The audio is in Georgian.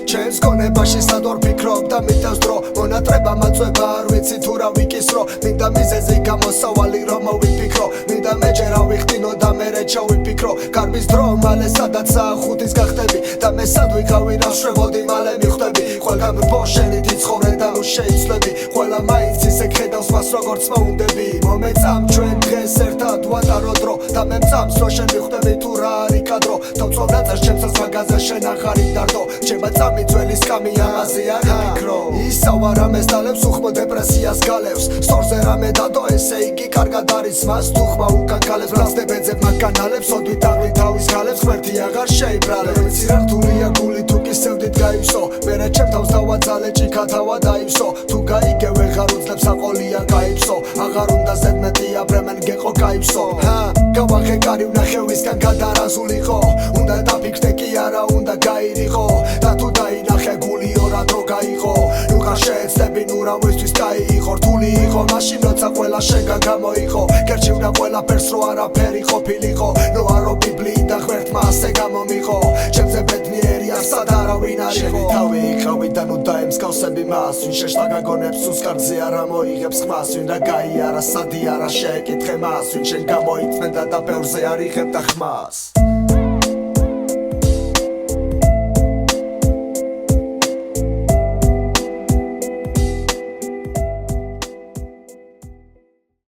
ჩემს გონებაში სადორ ფიქრობ და მიტევს დრო მონატრება მაწვება არ ვიცი თუ რა ვიკისრო მინდა მიზეზი გამოსავალი რომ მოვიფიქრო მინდა მეჯერა ვიხდინო და მერე ჩავიფიქრო გარბის დრო მალე სადაც ხუთის გახდები და მე სად ვიყავი რა შვებოდი მალე მიხვდები ყველგან ბოშენით იცხოვრე და ნუ შეიცვლები ყველა მაინც ისე ხედავს მას როგორც მოუნდები მომეწამ ჩვენ დღეს ერთად ვატარო დრო და მე მწამს რო შენ მიხვდები თუ რა არის კადრო დავწვავ ნაწერს ჩემს მაგაზე შენ აღარი დარდო ჩემა წამი ძველი სკამი ამაზე არ ვიფიქრო ისავა რამეს დალევს უხმო დეპრესიას გალევს სწორზე რამე დადო ესე იგი კარგად არის მას თუ ხმა უკან გალევს ბრასდებეძებ მაგანალებს ოდვით აღვი თავის გალევს ღმერთი აღარ შეიბრალებს ვიცი რა რთულია გული თუ კი სევდით გაივსო მერე ჩემ თავს დავაძალე ჭიქა თავა დაივსო თუ გაიგე ვეღარ უძლებს აყოლია გაიფსო აღარ უნდა ზედმეტია ბრემენ გეყო გაიფსო გავახე კარი ვნახე ვისგან გადარაზულიყო უნდა დაფიქრდე კი არა უნდა გაირიყო და თუ დაინახე გული ორად რო გაიყო ნუ ხარ შეეცდები ნუ რავისთვის დაიიყო რთული იყო მაშინ როცა ყველა შენგან გამოიყო გერჩევნა ყველაფერს რო არაფერი ყოფილიყო ნუ არო ბიბლიიდან ღმერთმა ასე გამომიყო ჩემზე ბედნიერია სად არავინ არ იყო თავი იყავი და ნუ დაემსგავსები მას ვინ შეშლა გაგონებს უსკარდზე არა მოიღებს ხმას ვინ რა გაიარა სადი არა შეეკითხე მას ვინ შენ გამოიწმენდა და ბევრზე არ იღებდა ხმას